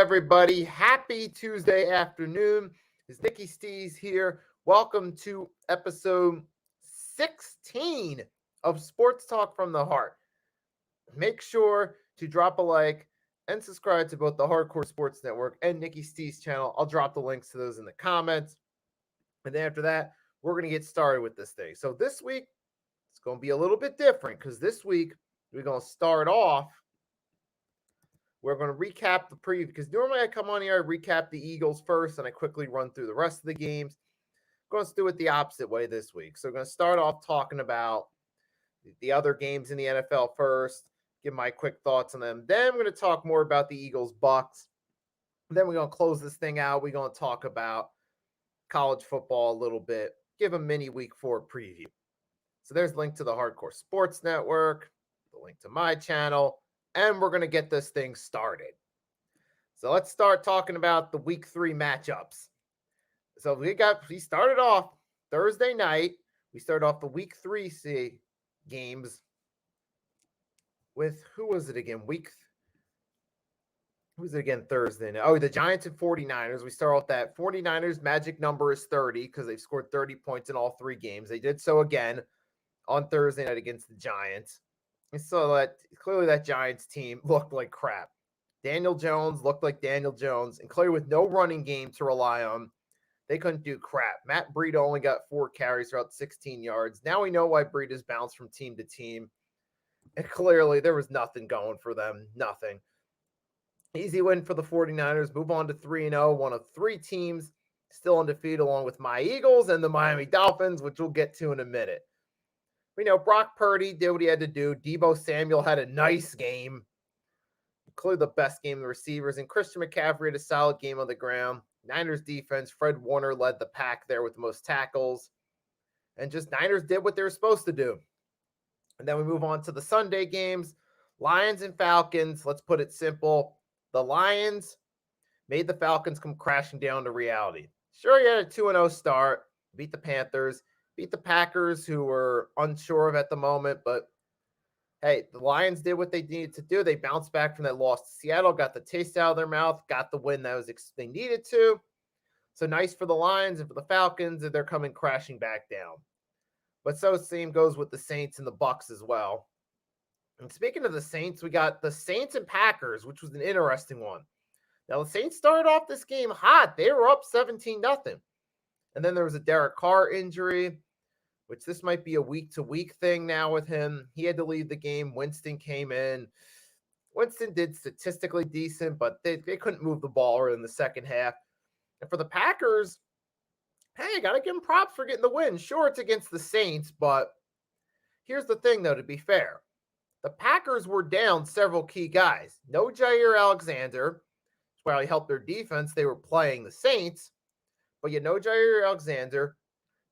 everybody. Happy Tuesday afternoon. It's Nicky Steez here. Welcome to episode 16 of Sports Talk from the Heart. Make sure to drop a like and subscribe to both the Hardcore Sports Network and Nicky Steez channel. I'll drop the links to those in the comments. And then after that, we're going to get started with this thing. So this week, it's going to be a little bit different because this week, we're going to start off. We're going to recap the preview because normally I come on here, I recap the Eagles first, and I quickly run through the rest of the games. I'm going to do it the opposite way this week. So we're going to start off talking about the other games in the NFL first, give my quick thoughts on them. Then I'm going to talk more about the Eagles-Bucks. Then we're going to close this thing out. We're going to talk about college football a little bit, give a mini Week 4 preview. So there's a link to the Hardcore Sports Network, the link to my channel, and we're going to get this thing started. So let's start talking about the Week 3 matchups. So we started off Thursday night. We started off the Week 3 games with, who was it again? Thursday night? Oh, the Giants and 49ers. We start off that 49ers magic number is 30 because they've scored 30 points in all 3 games. They did so again on Thursday night against the Giants. And so that clearly that Giants team looked like crap. Daniel Jones looked like Daniel Jones, and clearly with no running game to rely on, they couldn't do crap. Matt Breida only got 4 carries for about 16 yards. Now we know why Breida's bounced from team to team. And clearly there was nothing going for them. Nothing. Easy win for the 49ers. Move on to 3-0. One of 3 teams still undefeated along with my Eagles and the Miami Dolphins, which we'll get to in a minute. We know Brock Purdy did what he had to do. Deebo Samuel had a nice game. Clearly the best game of the receivers. And Christian McCaffrey had a solid game on the ground. Niners defense, Fred Warner led the pack there with the most tackles. And just Niners did what they were supposed to do. And then we move on to the Sunday games. Lions and Falcons. Let's put it simple. The Lions made the Falcons come crashing down to reality. Sure, you had a 2-0 start. Beat the Panthers. Beat the Packers, who were unsure of at the moment. But, hey, the Lions did what they needed to do. They bounced back from that loss to Seattle, got the taste out of their mouth, got the win that they needed to. So nice for the Lions and for the Falcons, and they're coming crashing back down. But so same goes with the Saints and the Bucks as well. And speaking of the Saints, we got the Saints and Packers, which was an interesting one. Now, the Saints started off this game hot. They were up 17-0. And then there was a Derek Carr injury, which this might be a week-to-week thing now with him. He had to leave the game. Winston came in. Winston did statistically decent, but they couldn't move the ball in the second half. And for the Packers, hey, got to give them props for getting the win. Sure, it's against the Saints, but here's the thing, though, to be fair. The Packers were down several key guys. No Jair Alexander. While he helped their defense, they were playing the Saints. But you know Jair Alexander,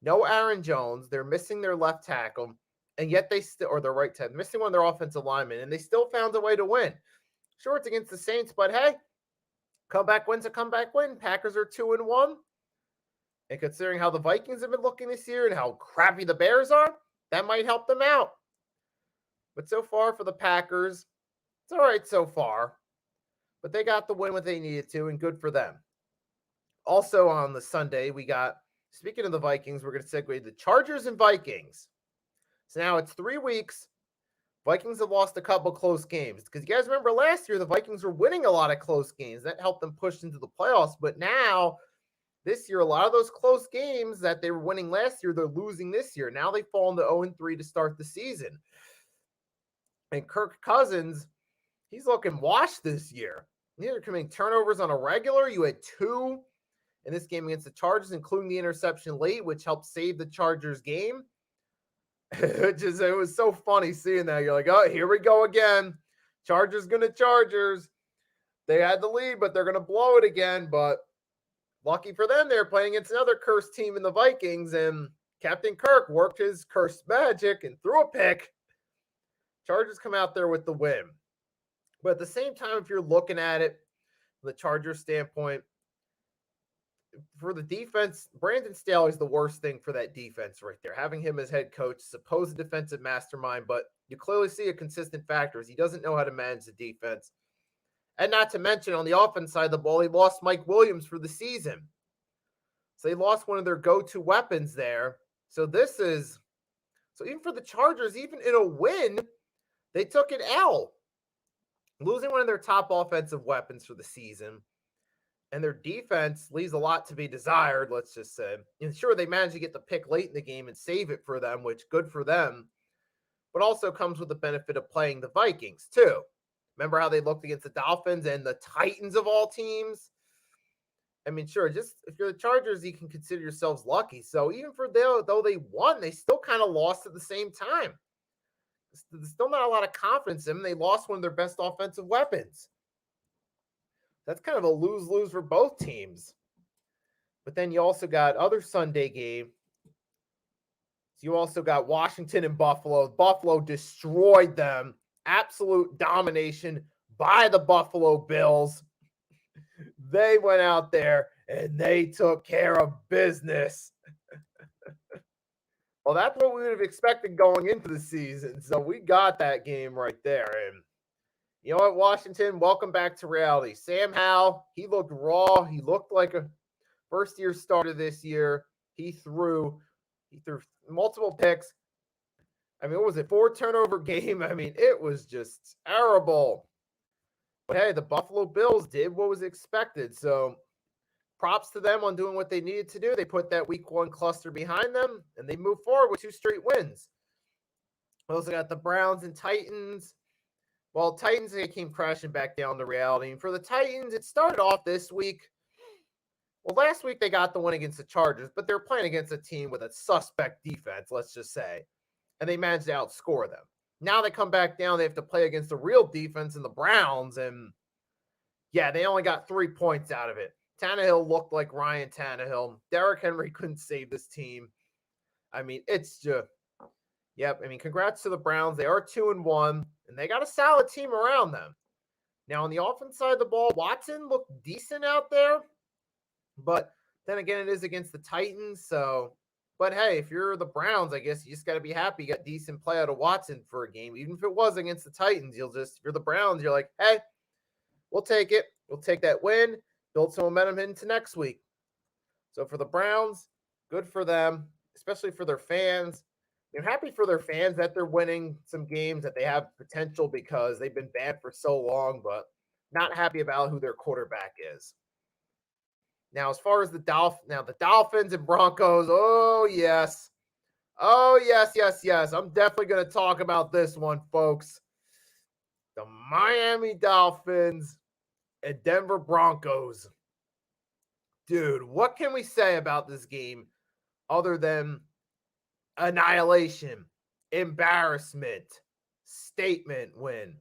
no Aaron Jones. They're missing their left tackle, and yet or their right tackle, missing one of their offensive linemen, and they still found a way to win. Sure, it's against the Saints, but hey, comeback win's a comeback win. Packers are 2-1. And considering how the Vikings have been looking this year and how crappy the Bears are, that might help them out. But so far for the Packers, it's all right so far. But they got the win what they needed to, and good for them. Also on the Sunday, we got, speaking of the Vikings, we're going to segue the Chargers and Vikings. So now it's 3 weeks. Vikings have lost a couple close games. Because you guys remember last year, the Vikings were winning a lot of close games. That helped them push into the playoffs. But now, this year, a lot of those close games that they were winning last year, they're losing this year. Now they fall into 0-3 to start the season. And Kirk Cousins, he's looking washed this year. They're committing turnovers on a regular. You had 2 in this game against the Chargers, including the interception late, which helped save the Chargers game. It was so funny seeing that. You're like, oh, here we go again. Chargers going to Chargers. They had the lead, but they're going to blow it again. But lucky for them, they're playing against another cursed team in the Vikings, and Captain Kirk worked his cursed magic and threw a pick. Chargers come out there with the win. But at the same time, if you're looking at it from the Chargers standpoint, for the defense, Brandon Staley is the worst thing for that defense right there. Having him as head coach, supposed defensive mastermind, but you clearly see a consistent factor is he doesn't know how to manage the defense. And not to mention, on the offense side of the ball, they lost Mike Williams for the season. So they lost one of their go-to weapons there. So even for the Chargers, even in a win, they took an L, losing one of their top offensive weapons for the season. And their defense leaves a lot to be desired, let's just say. And sure, they managed to get the pick late in the game and save it for them, which good for them, but also comes with the benefit of playing the Vikings too. Remember how they looked against the Dolphins and the Titans of all teams? I mean, sure, just if you're the Chargers, you can consider yourselves lucky. So even for though they won, they still kind of lost at the same time. There's still not a lot of confidence in them. They lost one of their best offensive weapons. That's kind of a lose-lose for both teams. But then you also got other Sunday game. So you also got Washington and Buffalo. Buffalo destroyed them. Absolute domination by the Buffalo Bills. They went out there and they took care of business. Well, that's what we would have expected going into the season. So we got that game right there. And you know what, Washington, welcome back to reality. Sam Howell, he looked raw. He looked like a first-year starter this year. He threw multiple picks. I mean, what was it, 4-turnover game? I mean, it was just terrible. But hey, the Buffalo Bills did what was expected. So props to them on doing what they needed to do. They put that week 1 cluster behind them, and they moved forward with 2 straight wins. We also got the Browns and Titans. Well, Titans, they came crashing back down to reality. And for the Titans, it started off this week. Well, last week they got the win against the Chargers, but they're playing against a team with a suspect defense, let's just say. And they managed to outscore them. Now they come back down. They have to play against the real defense in the Browns. And yeah, they only got 3 points out of it. Tannehill looked like Ryan Tannehill. Derrick Henry couldn't save this team. I mean, it's just, yep. I mean, congrats to the Browns. They are 2-1, and they got a solid team around them. Now, on the offense side of the ball, Watson looked decent out there. But then again, it is against the Titans. So, but hey, if you're the Browns, I guess you just got to be happy you got decent play out of Watson for a game. Even if it was against the Titans, if you're the Browns, you're like, hey, we'll take it. We'll take that win, build some momentum into next week. So for the Browns, good for them, especially for their fans. They're happy for their fans that they're winning some games, that they have potential because they've been bad for so long, but not happy about who their quarterback is. Now, as far as the Dolphins and Broncos, oh, yes. Oh, yes, yes, yes. I'm definitely going to talk about this one, folks. The Miami Dolphins and Denver Broncos. Dude, what can we say about this game other than annihilation, embarrassment, statement win?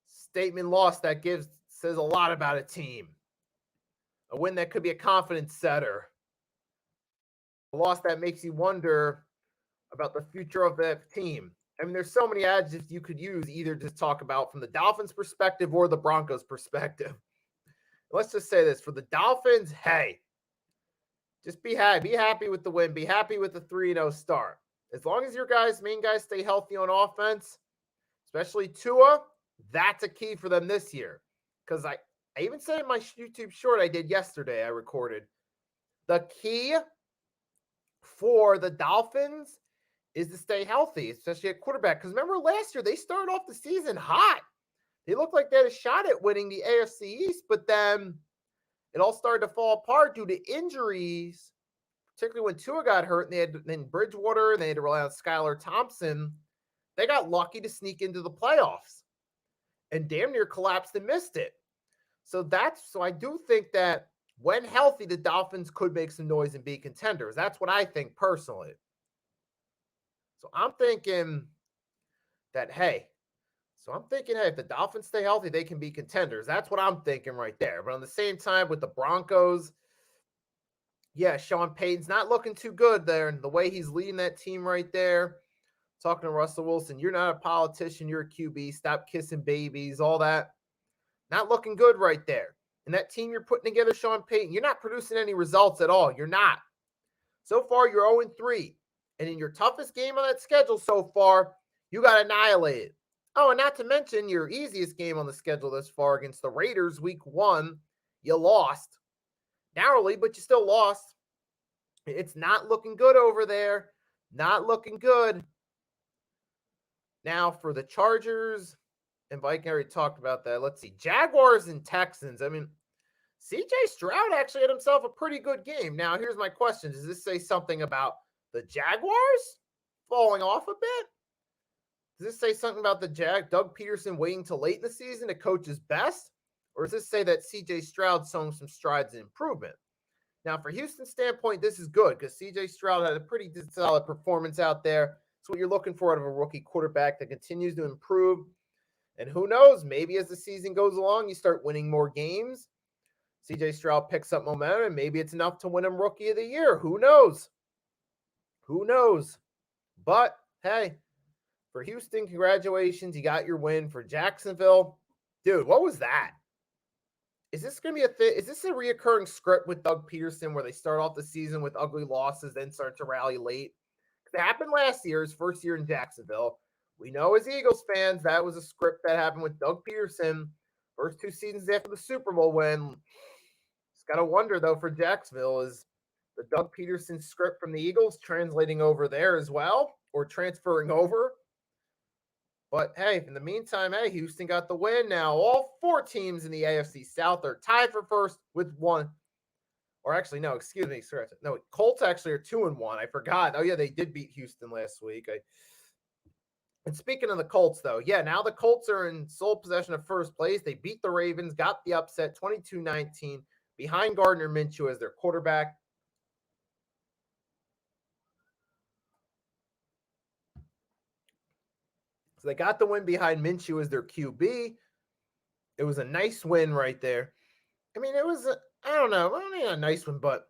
Statement loss that says a lot about a team. A win that could be a confidence setter. A loss that makes you wonder about the future of that team. I mean, there's so many adjectives you could use either to talk about from the Dolphins' perspective or the Broncos' perspective. Let's just say this. For the Dolphins, hey, just be happy. Be happy with the win. Be happy with the 3-0 start. As long as your main guys stay healthy on offense, especially Tua, that's a key for them this year. Because I even said in my YouTube short I did yesterday, I recorded, the key for the Dolphins is to stay healthy, especially at quarterback. Because remember last year, they started off the season hot. They looked like they had a shot at winning the AFC East, but then it all started to fall apart due to injuries, particularly when Tua got hurt and they had then Bridgewater and they had to rely on Skylar Thompson. They got lucky to sneak into the playoffs and damn near collapsed and missed it. So I do think that when healthy, the Dolphins could make some noise and be contenders. That's what I think personally. So I'm thinking that, hey, if the Dolphins stay healthy, they can be contenders. That's what I'm thinking right there. But on the same time, with the Broncos, yeah, Sean Payton's not looking too good there. And the way he's leading that team right there, talking to Russell Wilson, you're not a politician, you're a QB. Stop kissing babies, all that. Not looking good right there. And that team you're putting together, Sean Payton, you're not producing any results at all. You're not. So far, you're 0-3. And in your toughest game on that schedule so far, you got annihilated. Oh, and not to mention your easiest game on the schedule this far against the Raiders, week 1, you lost. Narrowly, but you still lost. It's not looking good over there. Not looking good. Now for the Chargers and Viking, I already talked about that. Let's see. Jaguars and Texans. I mean, CJ Stroud actually had himself a pretty good game. Now, here's my question. Does this say something about the Jaguars falling off a bit? Does this say something about the Doug Peterson waiting till late in the season to coach his best? Or does this say that CJ Stroud showing some strides and improvement? Now, for Houston's standpoint, this is good because CJ Stroud had a pretty solid performance out there. It's what you're looking for out of a rookie quarterback that continues to improve. And who knows, maybe as the season goes along, you start winning more games. CJ Stroud picks up momentum, and maybe it's enough to win him Rookie of the Year. Who knows? Who knows? But, hey, for Houston, congratulations. You got your win. For Jacksonville, dude, what was that? Is this going to be a thing? Is this a reoccurring script with Doug Peterson where they start off the season with ugly losses, then start to rally late? It happened last year, his first year in Jacksonville. We know as Eagles fans, that was a script that happened with Doug Peterson. First 2 seasons after the Super Bowl win. Just got to wonder, though, for Jacksonville, is the Doug Peterson script from the Eagles translating over there as well or transferring over? But hey, in the meantime, hey, Houston got the win now. All 4 teams in the AFC South are tied for first with 1. Or actually, no, excuse me. No, Colts actually are 2-1. I forgot. Oh, yeah, they did beat Houston last week. And speaking of the Colts, though, yeah, now the Colts are in sole possession of first place. They beat the Ravens, got the upset 22-19 behind Gardner Minshew as their quarterback. So they got the win behind Minshew as their QB. It was a nice win right there. I mean, it was, I don't know, a nice one, but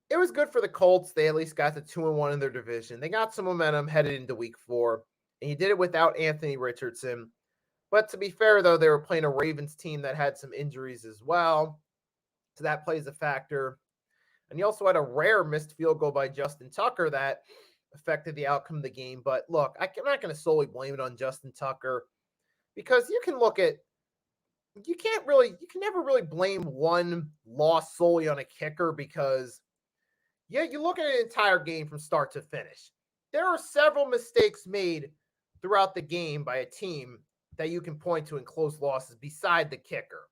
it was good for the Colts. They at least got the 2-1 in their division. They got some momentum headed into week 4, and he did it without Anthony Richardson. But to be fair, though, they were playing a Ravens team that had some injuries as well. So that plays a factor. And he also had a rare missed field goal by Justin Tucker that affected the outcome of the game. But look, I'm not going to solely blame it on Justin Tucker because you can never really blame one loss solely on a kicker because, yeah, you look at an entire game from start to finish. There are several mistakes made throughout the game by a team that you can point to in close losses beside the kicker.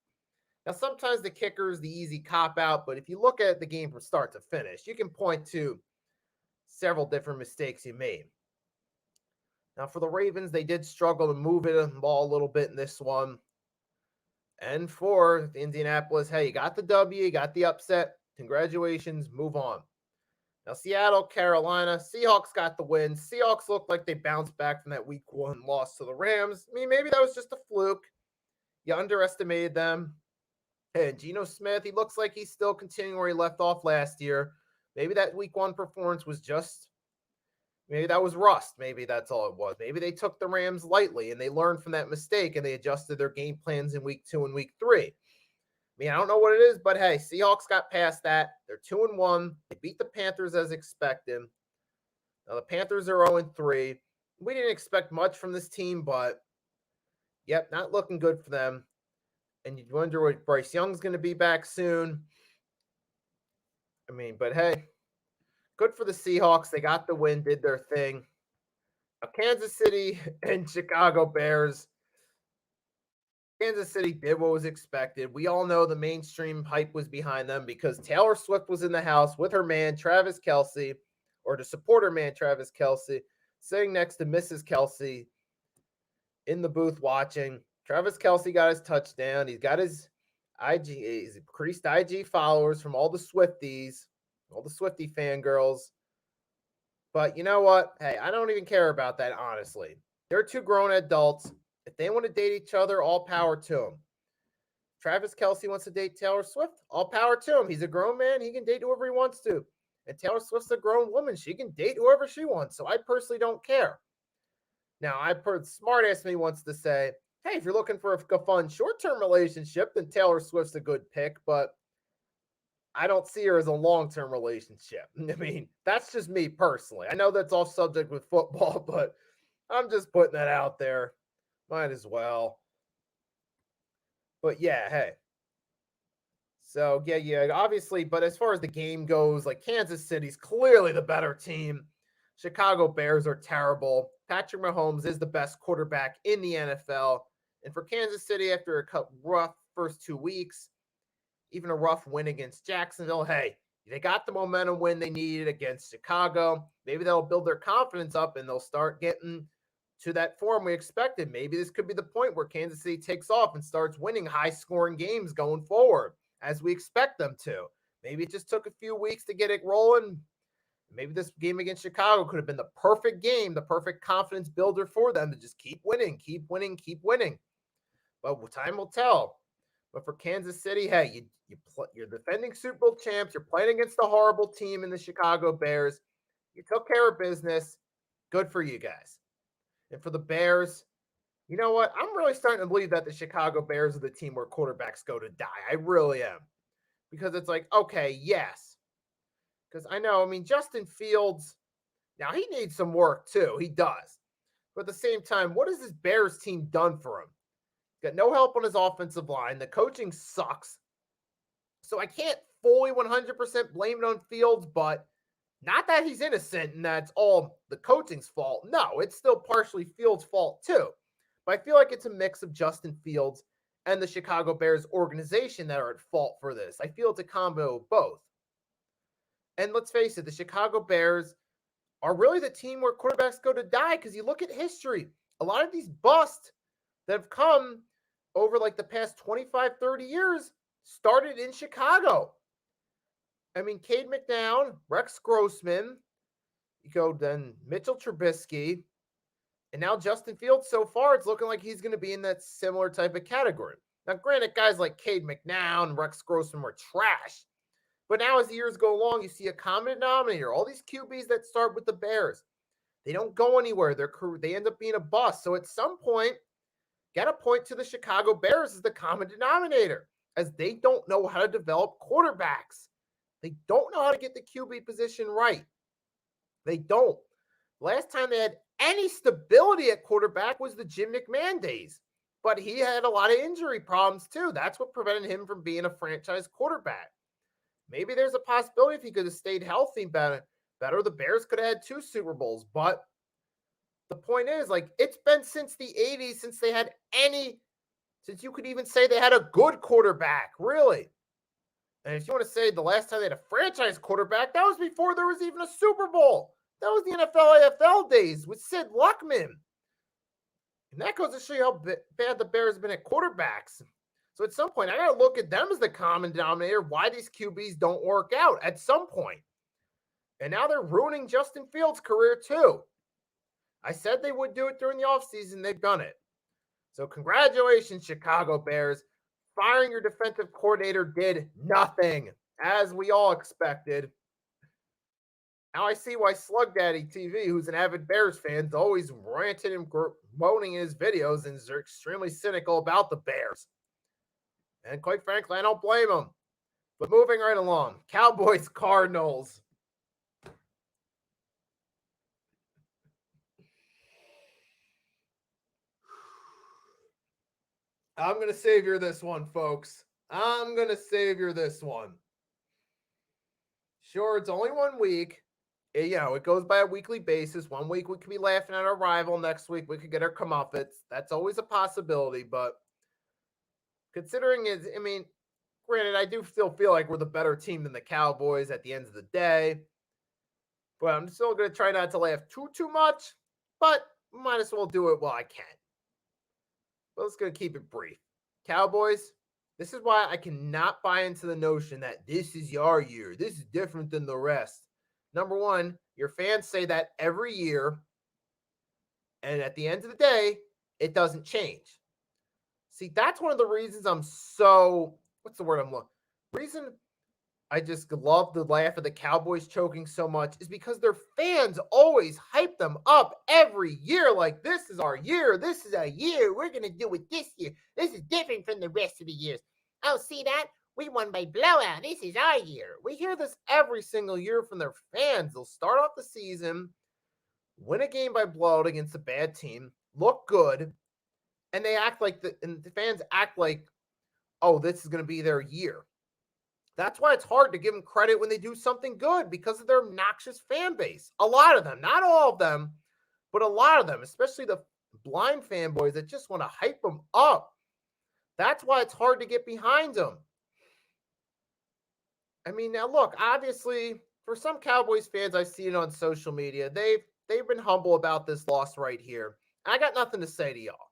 Now, sometimes the kicker is the easy cop-out, but if you look at the game from start to finish, you can point to several different mistakes he made. Now, for the Ravens, they did struggle to move the ball a little bit in this one. And for Indianapolis, hey, you got the W, you got the upset. Congratulations, move on. Now, Seattle, Carolina, Seahawks got the win. Seahawks looked like they bounced back from that week 1 loss to the Rams. I mean, maybe that was just a fluke. You underestimated them. And Geno Smith, he looks like he's still continuing where he left off last year. Maybe that week 1 performance was maybe that was rust. Maybe that's all it was. Maybe they took the Rams lightly and they learned from that mistake and they adjusted their game plans in week 2 and week 3. I mean, I don't know what it is, but hey, Seahawks got past that. They're 2-1. They beat the Panthers as expected. Now the Panthers are 0-3. We didn't expect much from this team, but yep, not looking good for them. And you wonder what Bryce Young's going to be back soon. I mean, but hey, good for the Seahawks. They got the win, did their thing. Now, Kansas City and Chicago Bears. Kansas City did what was expected. We all know the mainstream hype was behind them because Taylor Swift was in the house with her man, Travis Kelce, or to support her man, Travis Kelce, sitting next to Mrs. Kelce in the booth watching. Travis Kelce got his touchdown. He's got his he's increased IG followers from all the Swifties, all the Swiftie fangirls. But you know what? Hey, I don't even care about that, honestly. They're 2 grown adults. If they want to date each other, all power to them. Travis Kelce wants to date Taylor Swift, all power to him. He's a grown man. He can date whoever he wants to. And Taylor Swift's a grown woman. She can date whoever she wants. So I personally don't care. Now, I've heard smart ass me wants to say, hey, if you're looking for a fun short-term relationship, then Taylor Swift's a good pick, but I don't see her as a long-term relationship. I mean, that's just me personally. I know that's off subject with football, but I'm just putting that out there. Might as well. But yeah, hey. So yeah, obviously, but as far as the game goes, like Kansas City's clearly the better team. Chicago Bears are terrible. Patrick Mahomes is the best quarterback in the NFL. And for Kansas City, after a rough first 2 weeks, even a rough win against Jacksonville, hey, they got the momentum win they needed against Chicago. Maybe that'll build their confidence up and they'll start getting to that form we expected. Maybe this could be the point where Kansas City takes off and starts winning high-scoring games going forward, as we expect them to. Maybe it just took a few weeks to get it rolling. Maybe this game against Chicago could have been the perfect game, the perfect confidence builder for them to just keep winning, keep winning, keep winning. But time will tell. But for Kansas City, hey, you're defending Super Bowl champs. You're playing against a horrible team in the Chicago Bears. You took care of business. Good for you guys. And for the Bears, you know what? I'm really starting to believe that the Chicago Bears are the team where quarterbacks go to die. I really am. Because it's like, okay, yes. Because I know, Justin Fields, now he needs some work too. He does. But at the same time, what has this Bears team done for him? He's got no help on his offensive line. The coaching sucks. So I can't fully 100% blame it on Fields, but not that he's innocent and that's all the coaching's fault. No, it's still partially Fields' fault too. But I feel like it's a mix of Justin Fields and the Chicago Bears organization that are at fault for this. I feel it's a combo of both. And let's face it, the Chicago Bears are really the team where quarterbacks go to die because you look at history. A lot of these busts that have come over like the past 25, 30 years started in Chicago. Cade McNown, Rex Grossman, you go then Mitchell Trubisky, and now Justin Fields. So far, it's looking like he's going to be in that similar type of category. Now, granted, guys like Cade McNown, Rex Grossman were trash. But now as the years go along, you see a common denominator. All these QBs that start with the Bears, they don't go anywhere. They end up being a bust. So at some point, got to point to the Chicago Bears as the common denominator, as they don't know how to develop quarterbacks. They don't know how to get the QB position right. They don't. Last time they had any stability at quarterback was the Jim McMahon days. But he had a lot of injury problems too. That's what prevented him from being a franchise quarterback. Maybe there's a possibility if he could have stayed healthy better, the Bears could have had 2 Super Bowls. But the point is, like, it's been since the 80s since you could even say they had a good quarterback, really. And if you want to say the last time they had a franchise quarterback, that was before there was even a Super Bowl. That was the NFL AFL days with Sid Luckman. And that goes to show you how bad the Bears have been at quarterbacks. So at some point, I got to look at them as the common denominator, why these QBs don't work out at some point. And now they're ruining Justin Fields' career too. I said they would do it during the offseason. They've done it. So congratulations, Chicago Bears. Firing your defensive coordinator did nothing, as we all expected. Now I see why Slug Daddy TV, who's an avid Bears fan, is always ranting and moaning in his videos and is extremely cynical about the Bears. And quite frankly, I don't blame him. But moving right along, Cowboys, Cardinals. I'm going to savor this one, folks. I'm going to savor this one. Sure, it's only 1 week. It goes by a weekly basis. 1 week we could be laughing at our rival. Next week we could get our comeuppance. That's always a possibility. But considering granted, I do still feel like we're the better team than the Cowboys at the end of the day. But I'm still going to try not to laugh too much. But might as well do it while I can. But let's go keep it brief. Cowboys, this is why I cannot buy into the notion that this is your year. This is different than the rest. Number one, your fans say that every year. And at the end of the day, it doesn't change. See, that's one of the reasons reason I just love the laugh of the Cowboys choking so much is because their fans always hype them up every year like, this is our year. This is our year. We're going to do it this year. This is different from the rest of the years. Oh, see that? We won by blowout. This is our year. We hear this every single year from their fans. They'll start off the season, win a game by blowout against a bad team, look good, And they act like the fans act like, oh, this is going to be their year. That's why it's hard to give them credit when they do something good, because of their obnoxious fan base. A lot of them, not all of them, but a lot of them, especially the blind fanboys that just want to hype them up. That's why it's hard to get behind them. I mean, now look, obviously, for some Cowboys fans, I've seen it on social media. They've been humble about this loss right here. I got nothing to say to y'all.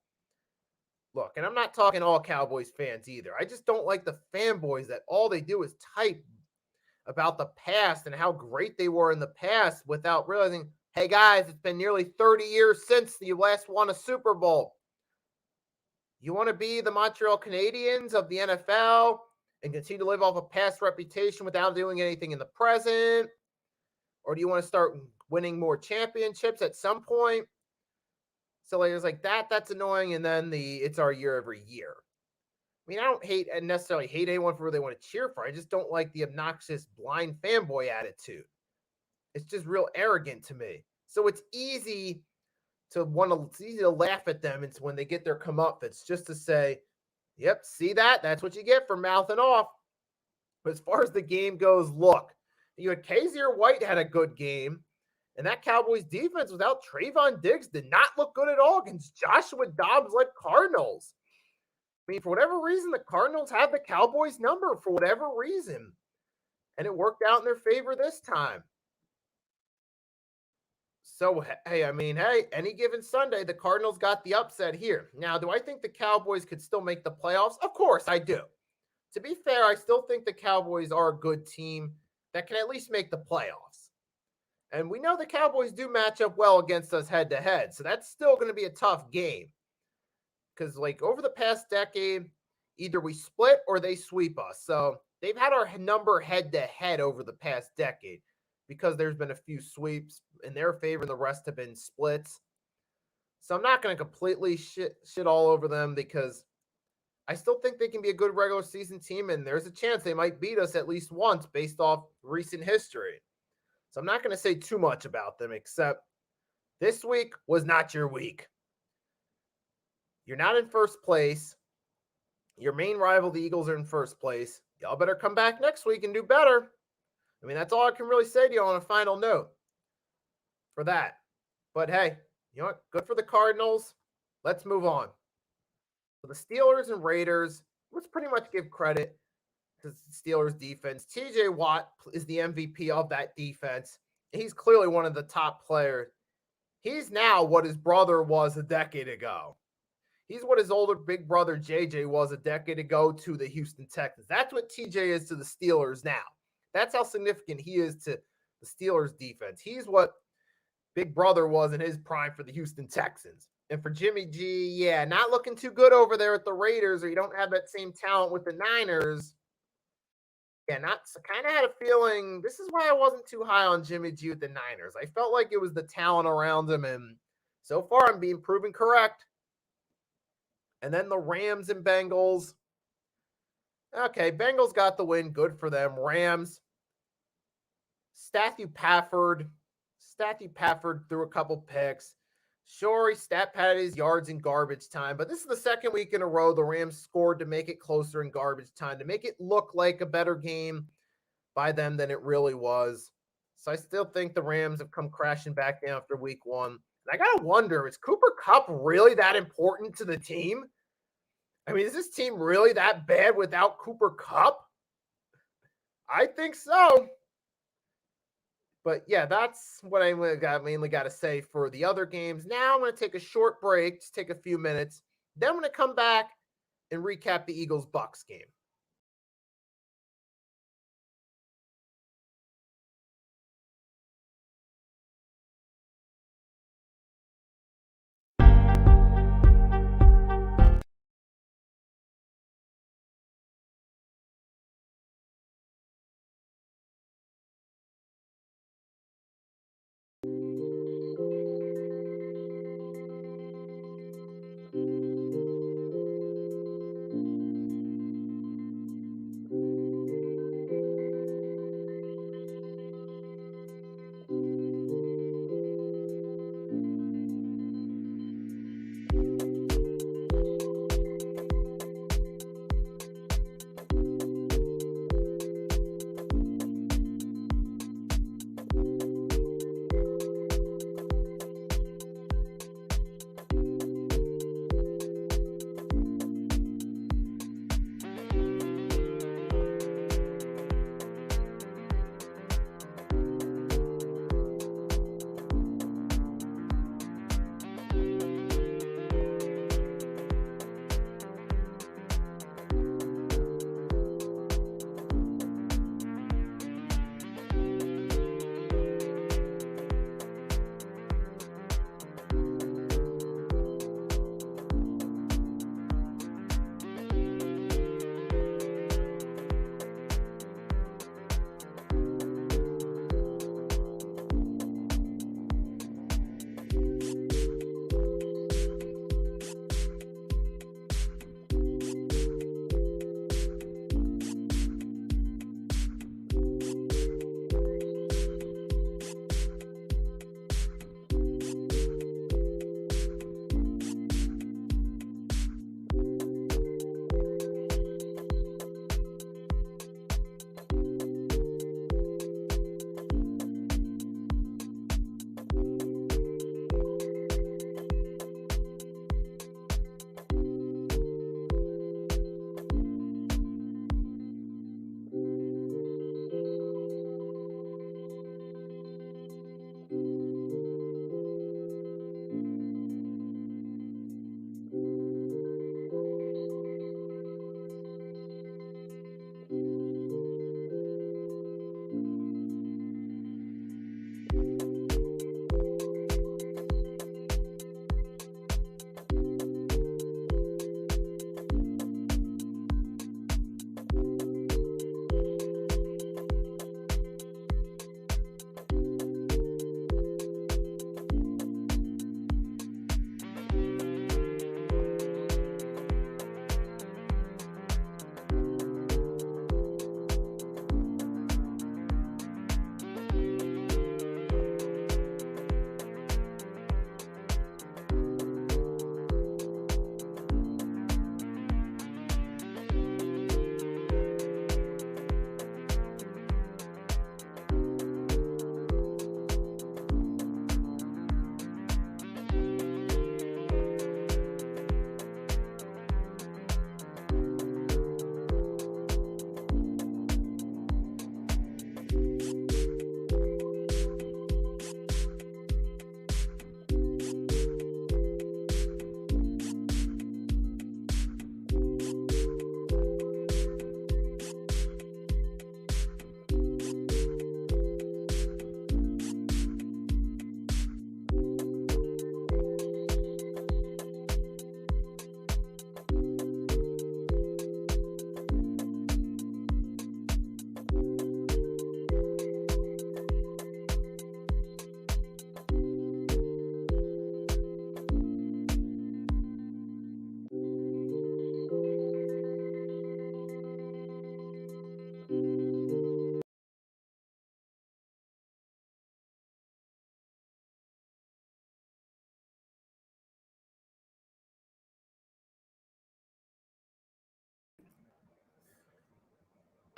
Look, and I'm not talking all Cowboys fans either. I just don't like the fanboys that all they do is type about the past and how great they were in the past without realizing, hey guys, it's been nearly 30 years since you last won a Super Bowl. You want to be the Montreal Canadiens of the NFL and continue to live off a past reputation without doing anything in the present? Or do you want to start winning more championships at some point? So it's like that's annoying. And then it's our year every year. I mean, I don't necessarily hate anyone for who they want to cheer for. I just don't like the obnoxious blind fanboy attitude. It's just real arrogant to me. So it's easy to laugh at them. It's when they get their comeuppance, just to say, yep, see that? That's what you get for mouthing off. But as far as the game goes, look, you had Kaiser White had a good game, and that Cowboys defense without Trayvon Diggs did not look good at all against Joshua Dobbs-led Cardinals. I mean, for whatever reason, the Cardinals have the Cowboys number for whatever reason, and it worked out in their favor this time. So, hey, any given Sunday, the Cardinals got the upset here. Now, do I think the Cowboys could still make the playoffs? Of course, I do. To be fair, I still think the Cowboys are a good team that can at least make the playoffs. And we know the Cowboys do match up well against us head-to-head, so that's still going to be a tough game. Because, over the past decade, either we split or they sweep us. So they've had our number head-to-head over the past decade, because there's been a few sweeps in their favor and the rest have been splits. So I'm not going to completely shit all over them, because I still think they can be a good regular season team, and there's a chance they might beat us at least once based off recent history. So I'm not going to say too much about them, except this week was not your week. You're not in first place. Your main rival, the Eagles, are in first place. Y'all better come back next week and do better. I mean, that's all I can really say to you on a final note for that. But hey, you know what? Good for the Cardinals. Let's move on. For the Steelers and Raiders, let's pretty much give credit to the Steelers defense. TJ Watt is the MVP of that defense. He's clearly one of the top players. He's now what his brother was a decade ago. He's what his older big brother JJ was a decade ago to the Houston Texans. That's what TJ is to the Steelers now. That's how significant he is to the Steelers defense. He's what big brother was in his prime for the Houston Texans. And for Jimmy G, yeah, not looking too good over there at the Raiders, or you don't have that same talent with the Niners. Yeah, kind of had a feeling, this is why I wasn't too high on Jimmy G with the Niners. I felt like it was the talent around him, and so far I'm being proven correct. And then the Rams and Bengals. Okay, Bengals got the win. Good for them. Rams. Matthew Pafford threw a couple picks. Sure, he stat padded his yards in garbage time, but this is the second week in a row the Rams scored to make it closer in garbage time, to make it look like a better game by them than it really was. So I still think the Rams have come crashing back down after week one. And I got to wonder, is Cooper Kupp really that important to the team? I mean, is this team really that bad without Cooper Kupp? I think so. But yeah, that's what I mainly got to say for the other games. Now I'm going to take a short break, just take a few minutes. Then I'm going to come back and recap the Eagles-Bucks game.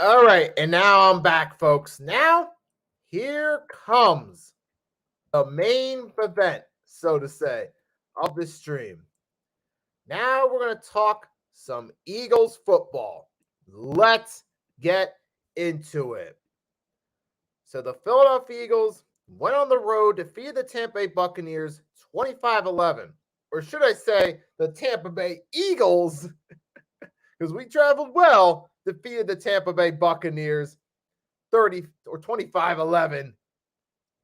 All right, and now I'm back, folks. Now, here comes the main event, so to say, of this stream. Now we're going to talk some Eagles football. Let's get into it. So the Philadelphia Eagles went on the road, defeated the Tampa Bay Buccaneers 25-11. Or should I say, the Tampa Bay Eagles, because we traveled well, defeated the Tampa Bay Buccaneers 30 or 25-11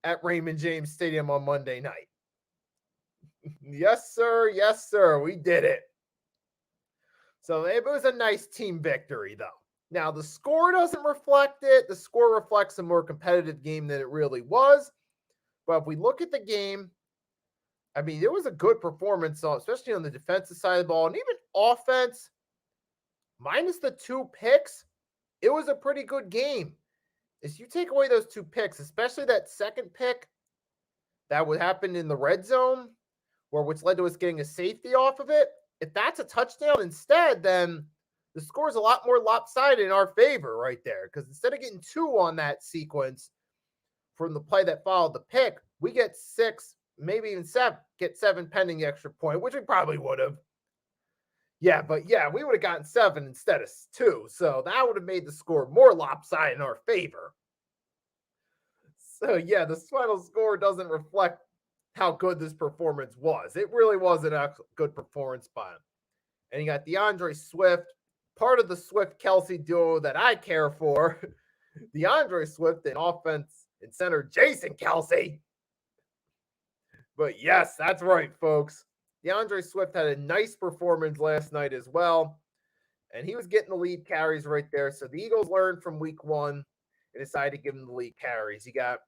at Raymond James Stadium on Monday night. Yes, sir. Yes, sir. We did it. So it was a nice team victory, though. Now, the score doesn't reflect it. The score reflects a more competitive game than it really was. But if we look at the game, I mean, it was a good performance, especially on the defensive side of the ball. And even offense, minus the 2 picks, it was a pretty good game. If you take away those 2 picks, especially that second pick that would happen in the red zone, which led to us getting a safety off of it, if that's a touchdown instead, then the score is a lot more lopsided in our favor right there. Because instead of getting 2 on that sequence from the play that followed the pick, we get 6, maybe even 7, get 7 pending the extra point, which we probably would have. Yeah, but yeah, we would have gotten 7 instead of 2. So that would have made the score more lopsided in our favor. So yeah, the final score doesn't reflect how good this performance was. It really was a good performance by him. And you got DeAndre Swift, part of the Swift-Kelsey duo that I care for. DeAndre Swift and offense and center Jason Kelsey. But yes, that's right, folks. DeAndre Swift had a nice performance last night as well. And he was getting the lead carries right there. So the Eagles learned from week 1 and decided to give him the lead carries. You got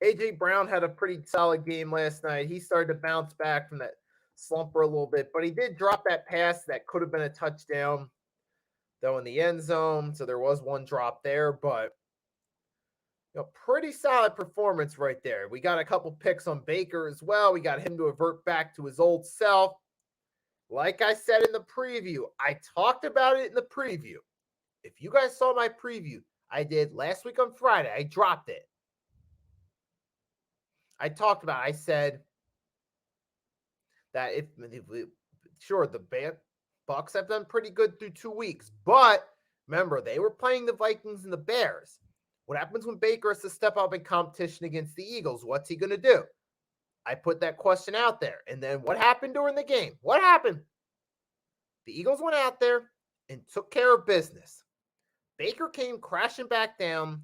A.J. Brown had a pretty solid game last night. He started to bounce back from that slumper a little bit, but he did drop that pass that could have been a touchdown, though, in the end zone. So there was one drop there, but pretty solid performance right there. We got a couple picks on Baker as well. We got him to revert back to his old self. Like I said in the preview, I talked about it in the preview. If you guys saw my preview, I did last week on Friday. I dropped it. I talked about it. I said that sure, the Bucks have done pretty good through 2 weeks, but remember, they were playing the Vikings and the Bears. What happens when Baker has to step up in competition against the Eagles? What's he going to do? I put that question out there. And then what happened during the game? What happened? The Eagles went out there and took care of business. Baker came crashing back down.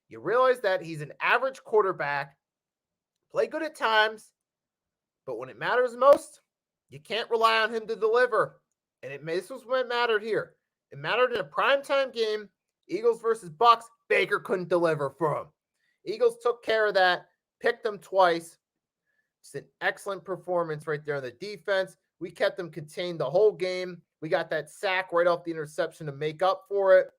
You realize that he's an average quarterback, play good at times, but when it matters most, you can't rely on him to deliver. And this was what mattered here. It mattered in a primetime game, Eagles versus Bucks. Baker couldn't deliver for him. Eagles took care of that, picked them twice. It's an excellent performance right there on the defense. We kept them contained the whole game. We got that sack right off the interception to make up for it.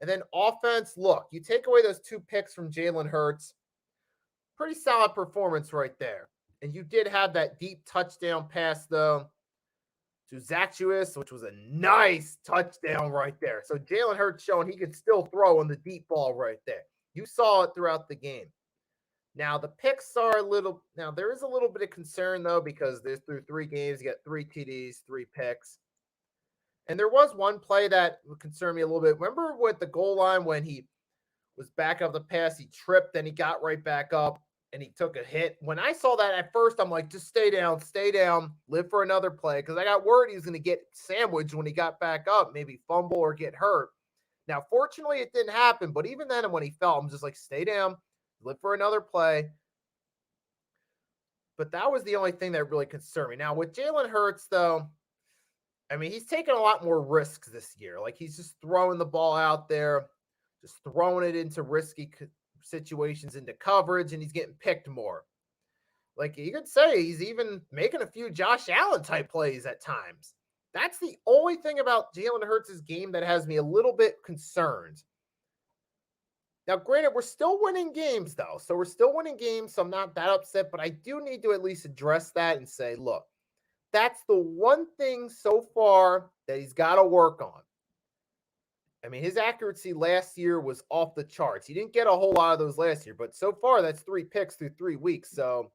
And then offense, look, you take away those 2 picks from Jalen Hurts. Pretty solid performance right there. And you did have that deep touchdown pass, though, to Zacchaeus, which was a nice touchdown right there. So Jalen Hurts showing he could still throw on the deep ball right there. You saw it throughout the game. Now, the picks are there is a little bit of concern, though, because there's through 3 games, you got 3 TDs, 3 picks. And there was one play that would concern me a little bit. Remember with the goal line when he was back up the pass, he tripped, then he got right back up, and he took a hit. When I saw that at first, I'm like, just stay down, live for another play, because I got worried he was going to get sandwiched when he got back up, maybe fumble or get hurt. Now, fortunately, it didn't happen, but even then when he fell, I'm just like, stay down, live for another play. But that was the only thing that really concerned me. Now, with Jalen Hurts, though, I mean, he's taken a lot more risks this year. Like, he's just throwing the ball out there, just throwing it into risky situations, into coverage, and he's getting picked more. Like, you could say he's even making a few Josh Allen type plays at times. That's the only thing about Jalen Hurts' game that has me a little bit concerned. Now, granted, we're still winning games, though. So we're still winning games, so I'm not that upset. But I do need to at least address that and say, look, that's the one thing so far that he's got to work on. I mean, his accuracy last year was off the charts. He didn't get a whole lot of those last year, but so far that's 3 picks through 3 weeks. So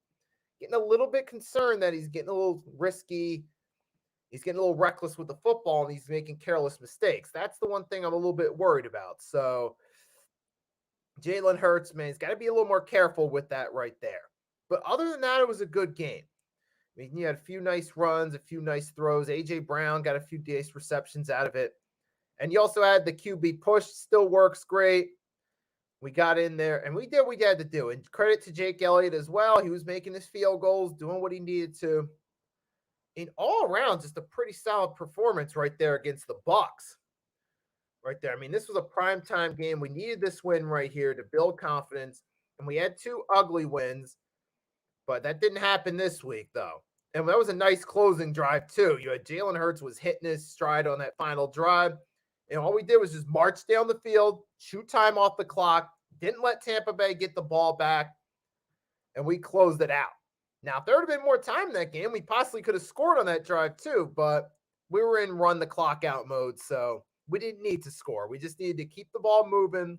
getting a little bit concerned that he's getting a little risky. He's getting a little reckless with the football and he's making careless mistakes. That's the one thing I'm a little bit worried about. So Jalen Hurts, man, he's got to be a little more careful with that right there. But other than that, it was a good game. I mean, you had a few nice runs, a few nice throws. A.J. Brown got a few nice receptions out of it. And you also had the QB push, still works great. We got in there and we did what we had to do. And credit to Jake Elliott as well. He was making his field goals, doing what he needed to. In all around, just a pretty solid performance right there against the Bucs. Right there. I mean, this was a primetime game. We needed this win right here to build confidence. And we had 2 ugly wins, but that didn't happen this week, though. And that was a nice closing drive, too. You had Jalen Hurts was hitting his stride on that final drive. And all we did was just march down the field, shoot time off the clock, didn't let Tampa Bay get the ball back, and we closed it out. Now, if there would have been more time in that game, we possibly could have scored on that drive, too. But we were in run the clock out mode, so we didn't need to score. We just needed to keep the ball moving,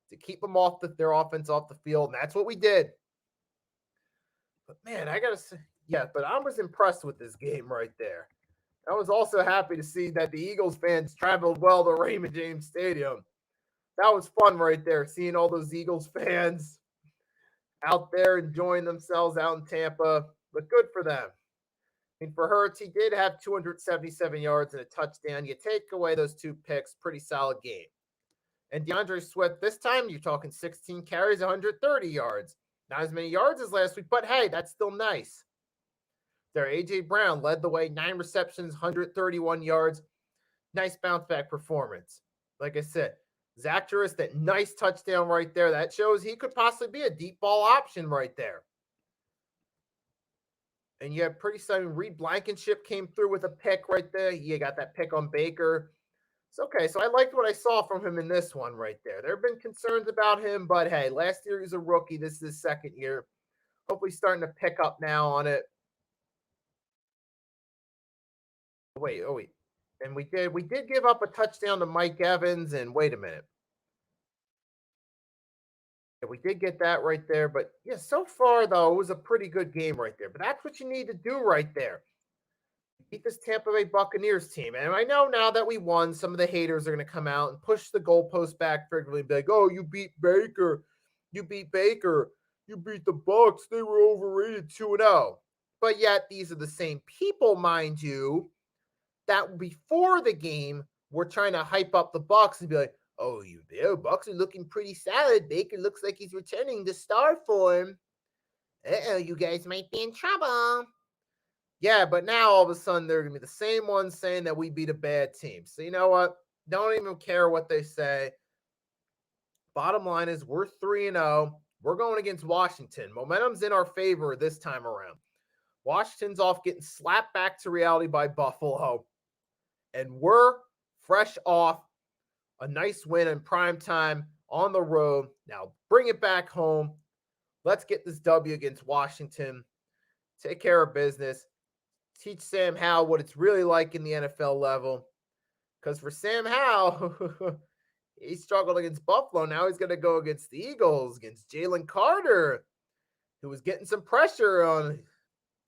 to keep them off their offense off the field, and that's what we did. But, man, I got to say, yeah, but I was impressed with this game right there. I was also happy to see that the Eagles fans traveled well to Raymond James Stadium. That was fun right there, seeing all those Eagles fans out there enjoying themselves out in Tampa. But good for them. I mean, for Hurts, he did have 277 yards and a touchdown. You take away those 2 picks, pretty solid game. And DeAndre Swift, this time you're talking 16 carries, 130 yards. Not as many yards as last week, but hey, that's still nice. There, A.J. Brown led the way, 9 receptions, 131 yards. Nice bounce back performance. Like I said, Zach Ertz, that nice touchdown right there. That shows he could possibly be a deep ball option right there. And you have pretty sudden Reed Blankenship came through with a pick right there. You got that pick on Baker. It's okay. So I liked what I saw from him in this one right there. There have been concerns about him, but hey, last year he was a rookie. This is his second year. Hopefully starting to pick up now on it. Wait. And we did give up a touchdown to Mike Evans, and wait a minute. Yeah, we did get that right there, but yeah, so far though, it was a pretty good game right there. But that's what you need to do right there. Beat this Tampa Bay Buccaneers team. And I know now that we won, some of the haters are going to come out and push the goalpost back frequently and be like, oh, you beat Baker. You beat Baker. You beat the Bucs. They were overrated 2-0. But yet these are the same people, mind you, that before the game were trying to hype up the Bucs and be like, oh, Bucs are looking pretty solid. Baker looks like he's returning to star form. Uh-oh, you guys might be in trouble. Yeah, but now all of a sudden they're going to be the same ones saying that we beat a bad team. So you know what? Don't even care what they say. Bottom line is we're 3-0. We're going against Washington. Momentum's in our favor this time around. Washington's off getting slapped back to reality by Buffalo. And we're fresh off a nice win in prime time on the road. Now bring it back home. Let's get this W against Washington. Take care of business. Teach Sam Howell what it's really like in the NFL level. Because for Sam Howell, he struggled against Buffalo. Now he's going to go against the Eagles, against Jalen Carter, who was getting some pressure on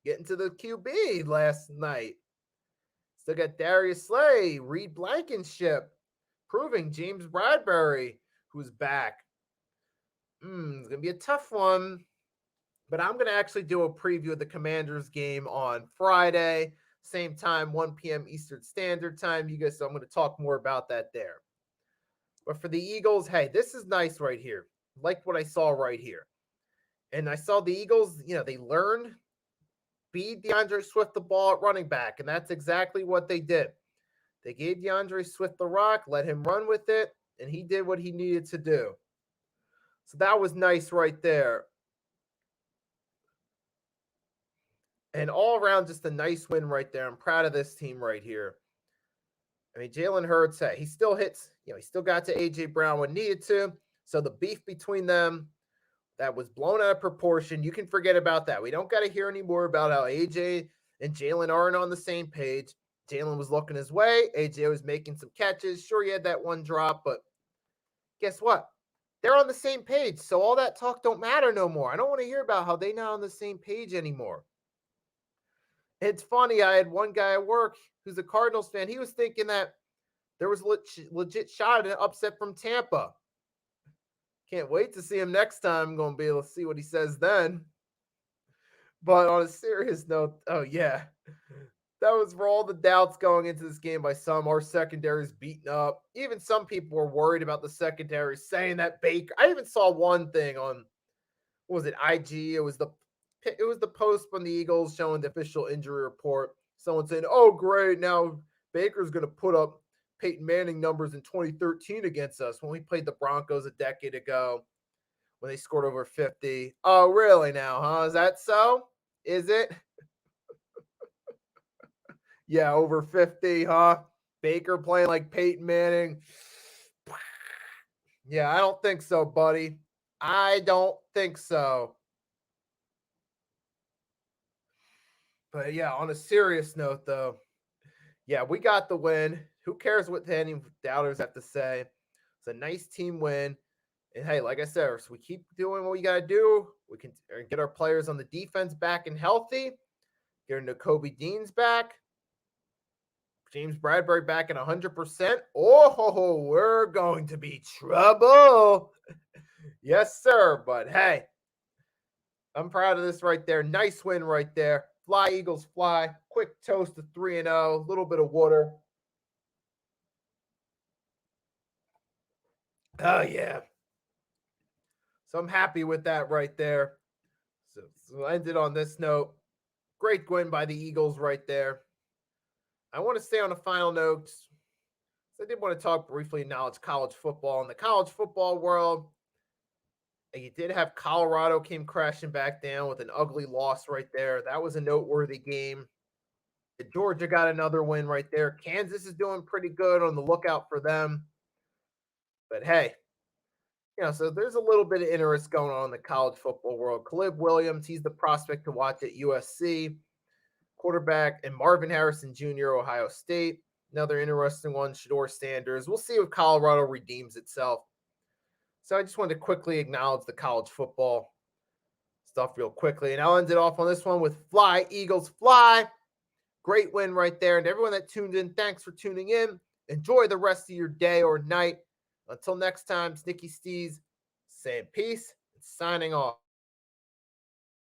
getting to the QB last night. Still got Darius Slay, Reed Blankenship, proving James Bradbury, who's back. It's going to be a tough one. But I'm going to actually do a preview of the Commanders game on Friday, same time, 1 p.m. Eastern Standard Time. You guys, so I'm going to talk more about that there. But for the Eagles, hey, this is nice right here. Like what I saw right here. And I saw the Eagles, they learned, feed DeAndre Swift the ball at running back, and that's exactly what they did. They gave DeAndre Swift the rock, let him run with it, and he did what he needed to do. So that was nice right there. And all around, just a nice win right there. I'm proud of this team right here. I mean, Jalen Hurts, he still hits, he still got to A.J. Brown when needed to. So the beef between them, that was blown out of proportion. You can forget about that. We don't got to hear any more about how A.J. and Jalen aren't on the same page. Jalen was looking his way. AJ was making some catches. Sure, he had that one drop, but guess what? They're on the same page, so all that talk don't matter no more. I don't want to hear about how they not on the same page anymore. It's funny. I had one guy at work who's a Cardinals fan. He was thinking that there was legit shot at an upset from Tampa. Can't wait to see him next time. I'm going to be able to see what he says then. But on a serious note, oh yeah, that was for all the doubts going into this game by some. Our secondary is beaten up. Even some people were worried about the secondary, saying that Baker. I even saw one thing on, what was it, IG? It was the post from the Eagles showing the official injury report. Someone saying, "Oh, great, now Baker's going to put up Peyton Manning numbers in 2013 against us when we played the Broncos a decade ago when they scored over 50." Oh, really now, huh? Is that so? Is it? Yeah, over 50, huh? Baker playing like Peyton Manning. Yeah, I don't think so, buddy. I don't think so. But yeah, on a serious note, though, yeah, we got the win. Who cares what any doubters have to say? It's a nice team win. And hey, like I said, so we keep doing what we got to do. We can get our players on the defense back and healthy, get Nakobe Dean's back, James Bradbury back at 100%. Oh, we're going to be trouble. Yes, sir. But hey, I'm proud of this right there. Nice win right there. Fly, Eagles, fly. Quick toast to 3-0. A little bit of water. Oh, yeah. So I'm happy with that right there. So I ended on this note. Great win by the Eagles right there. I want to stay on a final note. I did want to talk briefly now. It's college football. In the college football world, you did have Colorado came crashing back down with an ugly loss right there. That was a noteworthy game. Georgia got another win right there. Kansas is doing pretty good, on the lookout for them. But hey, so there's a little bit of interest going on in the college football world. Caleb Williams, he's the prospect to watch at USC. Quarterback, and Marvin Harrison Jr., Ohio State. Another interesting one, Shador Sanders. We'll see if Colorado redeems itself. So I just wanted to quickly acknowledge the college football stuff real quickly. And I'll end it off on this one with Fly, Eagles, fly. Great win right there. And everyone that tuned in, thanks for tuning in. Enjoy the rest of your day or night. Until next time, it's Nicky Steez saying peace and signing off.